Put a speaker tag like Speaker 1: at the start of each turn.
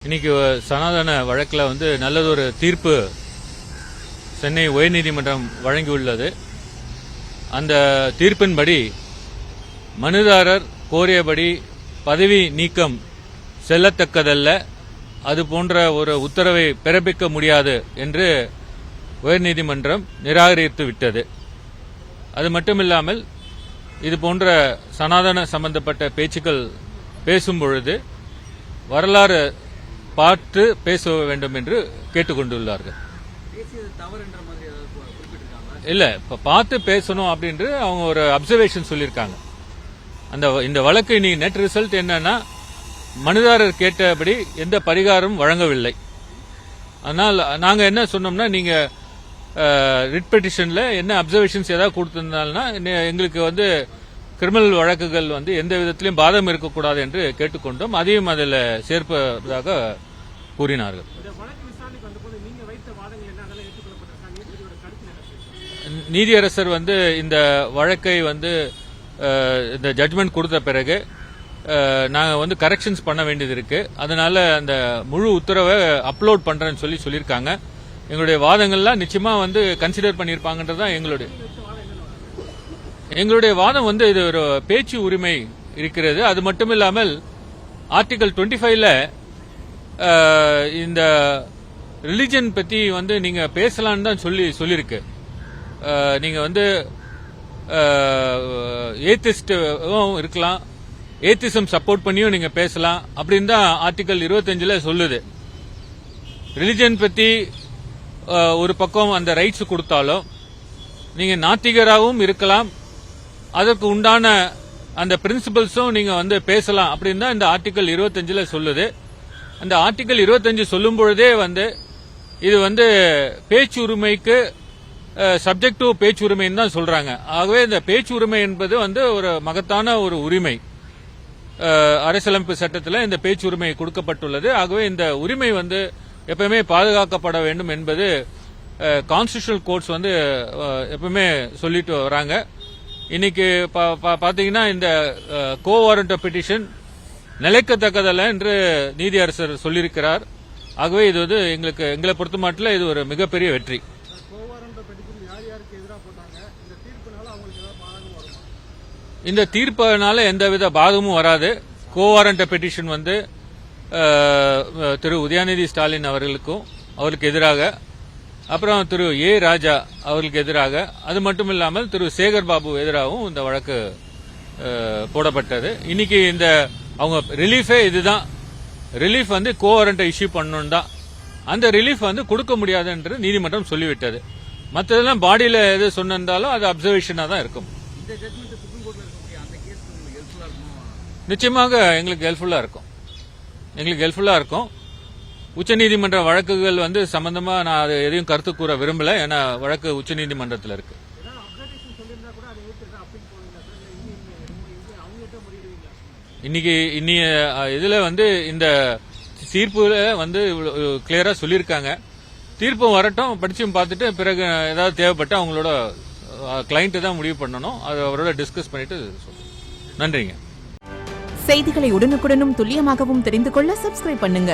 Speaker 1: இன்னைக்கு சனாதன வழக்கில் நல்லதொரு தீர்ப்பு சென்னை உயர்நீதிமன்றம் வழங்கியுள்ளது. அந்த தீர்ப்பின்படி மனுதாரர் கோரியபடி பதவி நீக்கம் செல்லத்தக்கதல்ல, அது போன்ற ஒரு உத்தரவை பிறப்பிக்க முடியாது என்று உயர்நீதிமன்றம் நிராகரித்து விட்டது. அது மட்டுமில்லாமல் இது போன்ற சனாதன சம்பந்தப்பட்ட பேச்சுக்கள் பேசும் பொழுது வரலாறு பார்த்து பேச வேண்டும் என்று கேட்டுக்கொண்டுள்ளார்கள். இல்ல, இப்ப பார்த்து பேசணும் அப்படின்னு அவங்க ஒரு அப்சர்வேஷன் சொல்லியிருக்காங்க. இந்த வழக்கு இனி நெட் ரிசல்ட் என்னன்னா, மனுதாரர் கேட்டபடி எந்த பரிகாரம் வழங்கவில்லை. அதனால் நாங்க என்ன சொன்னோம்னா, நீங்க ரிட் பெட்டிஷன்ல என்ன அப்சர்வேஷன்ஸ் ஏதாவது கொடுத்திருந்தால்னா எங்களுக்கு கிரிமினல் வழக்குகள் எந்த விதத்திலும் பாதம் இருக்கக்கூடாது என்று கேட்டுக்கொண்டோம். அதையும் அதில் சேர்ப்பதாக கூறினார்கள். நீதியரசர் இந்த வழக்கை இந்த ஜட்மெண்ட் கொடுத்த பிறகு நாங்க கரெக்ஷன்ஸ் பண்ண வேண்டியது இருக்கு. அதனால அந்த முழு உத்தரவை அப்லோட் பண்றேன்னு சொல்லியிருக்காங்க. எங்களுடைய வாதங்கள்லாம் நிச்சயமா கன்சிடர் பண்ணியிருப்பாங்கன்றதுதான் எங்களுடைய வாதம். இது ஒரு பேச்சு உரிமை இருக்கிறது. அது மட்டும் இல்லாமல் ஆர்டிகல் 25ல இந்த ரிலிஜன் பத்தி நீங்க பேசலான்னு தான் சொல்லியிருக்கு. நீங்க ஏத்திஸ்டும் இருக்கலாம், ஏத்திசம் சப்போர்ட் பண்ணியும் நீங்க பேசலாம் அப்படின்னு தான் ஆர்டிகல் 25ல சொல்லுது. ரிலிஜன் பத்தி ஒரு பக்கம் அந்த ரைட்ஸ் கொடுத்தாலும் நீங்க நாத்திகராகவும் இருக்கலாம், அதற்கு உண்டான அந்த பிரின்சிபல்ஸும் நீங்க பேசலாம் அப்படின்னு தான் இந்த ஆர்டிகல் 25ல சொல்லுது. அந்த ஆர்டிகல் 25 சொல்லும் பொழுதே இது பேச்சு உரிமைக்கு சப்ஜெக்ட் டு பேச்சு உரிமைன்னு தான் சொல்றாங்க. ஆகவே இந்த பேச்சு உரிமை என்பது ஒரு மகத்தான ஒரு உரிமை. அரசியலமைப்பு சட்டத்தில் இந்த பேச்சு உரிமை கொடுக்கப்பட்டுள்ளது. ஆகவே இந்த உரிமை எப்பவுமே பாதுகாக்கப்பட வேண்டும் என்பது கான்ஸ்டிடியூஷனல் கோர்ட்ஸ் எப்பவுமே சொல்லிட்டு வராங்க. இன்னைக்கு பாத்தீங்கன்னா இந்த கோ வாரண்ட் பெட்டிஷன் நிலைக்கத்தக்கதல்ல என்று நீதியரசர் சொல்லியிருக்கிறார். ஆகவே இது எங்களை பொறுத்த மாட்டில் இது ஒரு மிகப்பெரிய வெற்றி. இந்த தீர்ப்பினால எந்தவித பாதகமும் வராது. கோ வாரண்ட் பெட்டிஷன் திரு உதயநிதி ஸ்டாலின் அவர்களுக்கு எதிராக, அப்புறம் திரு ஏ ராஜா அவர்களுக்கு எதிராக, அது மட்டும் இல்லாமல் திரு சேகர் பாபு எதிராகவும் இந்த வழக்கு போடப்பட்டது. இன்னைக்கு இந்த அவங்க ரிலீஃபே இதுதான். ரிலீஃப் கோ வாரண்ட் இஷ்யூ பண்ணணும் தான். அந்த ரிலீஃப் கொடுக்க முடியாது என்று நீதிமன்றம் சொல்லிவிட்டது. மற்றதெல்லாம் பாடியில எது சொன்னாலும் அது அப்சர்வேஷனா தான் இருக்கும். நிச்சயமாக எங்களுக்கு ஹெல்ப்ஃபுல்லா இருக்கும். உச்சநீதிமன்ற வழக்குகள் சம்பந்தமா நான் அது எதையும் கருத்து கூற விரும்பல. ஏன்னா வழக்கு உச்சநீதிமன்றத்தில் இருக்கு. இன்னைக்கு இதுல இந்த தீர்ப்புல கிளியரா சொல்லியிருக்காங்க. தீர்ப்பும் வரட்டும், படிச்சும் பார்த்துட்டு பிறகு ஏதாவது தேவைப்பட்டு அவங்களோட கிளைண்ட் தான் முடிவு பண்ணணும். அது அவரோட டிஸ்கஸ் பண்ணிட்டு சொல்லுங்க. நன்றிங்க.
Speaker 2: செய்திகளை உடனுக்குடனும் துல்லியமாகவும் தெரிந்து கொள்ள சப்ஸ்கிரைப் பண்ணுங்க.